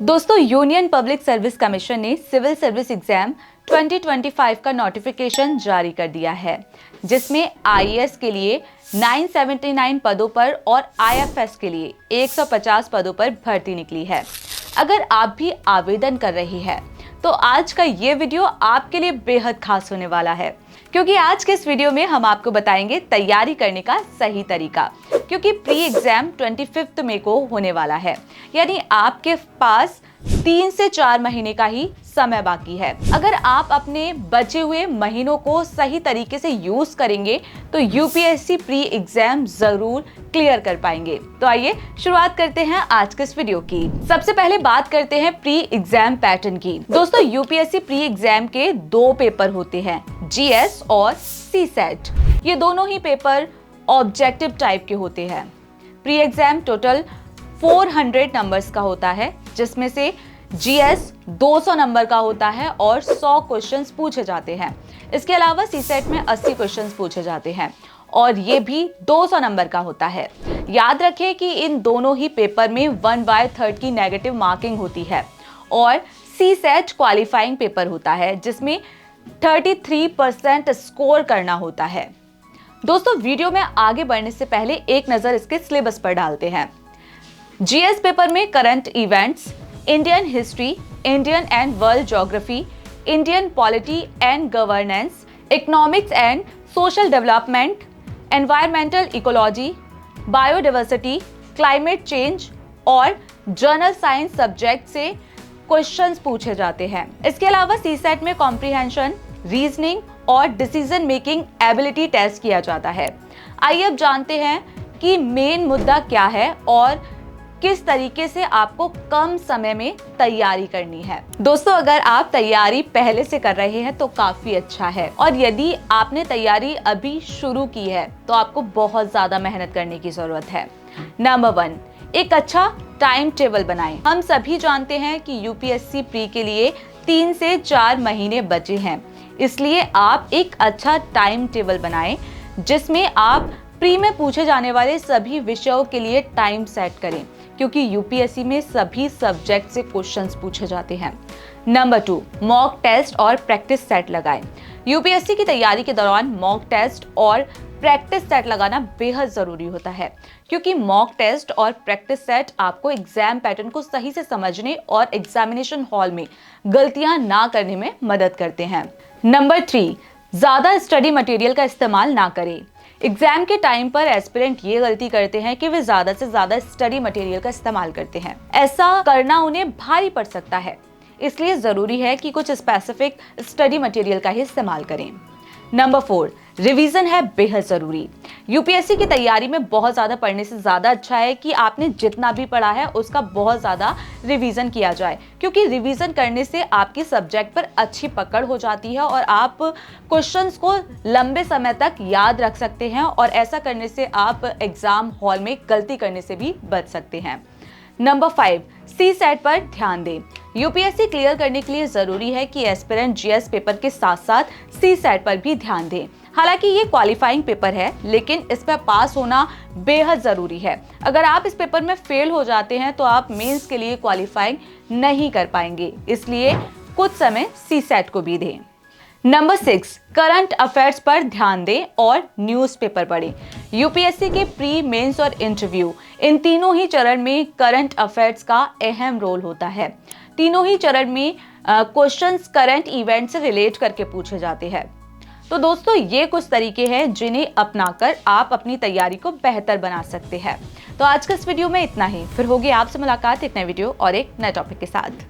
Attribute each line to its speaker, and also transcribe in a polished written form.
Speaker 1: दोस्तों, union public service commission ने civil service exam 2025 का नोटिफिकेशन जारी कर दिया है, जिसमें आईएएस के लिए 979 पदों पर और आईएफएस के लिए 150 पदों पर भर्ती निकली है। अगर आप भी आवेदन कर रही हैं, तो आज का ये वीडियो आपके लिए बेहद खास होने वाला है, क्योंकि आज के इस वीडियो में हम आपको बताएंगे तैयारी करने का सही तरीका, क्योंकि प्री एग्जाम 25 मई को होने वाला है, यानी आपके पास 3 से 4 महीने का ही समय बाकी है। अगर आप अपने बचे हुए महीनों को सही तरीके से यूज करेंगे तो यूपीएससी प्री एग्जाम जरूर क्लियर कर पाएंगे। तो आइए शुरुआत करते हैं आज के इस वीडियो की। सबसे पहले बात करते हैं प्री एग्जाम पैटर्न की। दोस्तों, यूपीएससी प्री एग्जाम के 2 पेपर होते हैं, जीएस और सीसेट। ये दोनों ही पेपर ऑब्जेक्टिव टाइप के होते हैं। प्री एग्जाम टोटल 400 नंबर्स का होता है, जिसमें से जीएस 200 नंबर का होता है और 100 क्वेश्चंस पूछे जाते हैं। इसके अलावा सीसेट में 80 क्वेश्चंस पूछे जाते हैं और ये भी 200 नंबर का होता है। याद रखें कि इन दोनों ही पेपर में 1/3 की नेगेटिव मार्किंग होती है और सीसेट क्वालिफाइंग पेपर होता है, जिसमें 33% स्कोर करना होता है। दोस्तों, वीडियो में आगे बढ़ने से पहले एक नजर इसके सिलेबस पर डालते हैं। जीएस पेपर में current events, Indian history, Indian and world geography, Indian polity and governance, economics and social development, environmental ecology, biodiversity, climate change और जनरल साइंस सब्जेक्ट से क्वेश्चंस पूछे जाते हैं। इसके अलावा सीसेट में कॉम्प्रिहेंशन, रीजनिंग और डिसीजन मेकिंग एबिलिटी टेस्ट किया जाता है। आइए अब जानते हैं कि मेन मुद्दा क्या है और किस तरीके से आपको कम समय में तैयारी करनी है। दोस्तों, अगर आप तैयारी पहले से कर रहे हैं तो काफी अच्छा है, और यदि आपने तैयारी अभी शुरू की है तो आपको बहुत ज्यादा मेहनत करने की जरूरत है। नंबर 1, एक अच्छा टाइम टेबल बनाएं। हम सभी जानते हैं कि यूपीएससी प्री के लिए 3 से 4 महीने बचे हैं, इसलिए आप एक अच्छा टाइम टेबल बनाएं, जिसमें आप प्री में पूछे जाने वाले सभी विषयों के लिए टाइम सेट करें, क्योंकि यूपीएससी में सभी सब्जेक्ट से क्वेश्चंस पूछे जाते हैं। नंबर 2, मॉक टेस्ट और प्रैक्टिस सेट लगाएं। यूपीएससी की तैयारी के दौरान मॉक टेस्ट और प्रैक्टिस सेट लगाना बेहद जरूरी होता है, क्योंकि मॉक टेस्ट और प्रैक्टिस सेट आपको एग्जाम पैटर्न को सही से समझने और एग्जामिनेशन हॉल में गलतियां ना करने में मदद करते हैं। नंबर 3, ज्यादा स्टडी मटेरियल का इस्तेमाल ना करें। एग्जाम के टाइम पर एस्पिरेंट ये गलती करते हैं कि वे ज्यादा से ज्यादा स्टडी मटेरियल का इस्तेमाल करते हैं। ऐसा करना उन्हें भारी पड़ सकता है, इसलिए जरूरी है कि कुछ स्पेसिफिक स्टडी मटेरियल का ही इस्तेमाल करें। नंबर 4, रिवीजन है बेहद जरूरी। यूपीएससी की तैयारी में बहुत ज्यादा पढ़ने से ज्यादा अच्छा है कि आपने जितना भी पढ़ा है उसका बहुत ज्यादा रिवीजन किया जाए, क्योंकि रिवीजन करने से आपकी सब्जेक्ट पर अच्छी पकड़ हो जाती है और आप क्वेश्चंस को लंबे समय तक याद रख सकते हैं, और ऐसा करने से आप एग्जाम हॉल में गलती करने से भी बच सकते हैं। नंबर 5, सीसेट पर ध्यान दें। यूपीएससी क्लियर करने के लिए जरूरी है कि एस्पिरेंट जीएस पेपर के साथ साथ सीसेट पर भी ध्यान दें। हालांकि ये क्वालिफाइंग पेपर है, लेकिन इस पर पास होना बेहद जरूरी है। अगर आप इस पेपर में फेल हो जाते हैं तो आप मेंस के लिए क्वालिफाइंग नहीं कर पाएंगे, इसलिए कुछ समय सीसेट को भी दें। नंबर 6, करंट अफेयर्स पर ध्यान दें और न्यूज़पेपर पढ़ें। यूपीएससी के प्री, मेंस और इंटरव्यू, इन तीनों ही चरण में करंट अफेयर्स का अहम रोल होता है। तीनों ही चरण में क्वेश्चंस करंट इवेंट से रिलेट करके पूछे जाते हैं। तो दोस्तों, ये कुछ तरीके हैं जिन्हें अपनाकर आप अपनी तैयारी को बेहतर बना सकते हैं। तो आज का इस वीडियो में इतना ही। फिर होगी आपसे मुलाकात एक नए वीडियो और एक नए टॉपिक के साथ।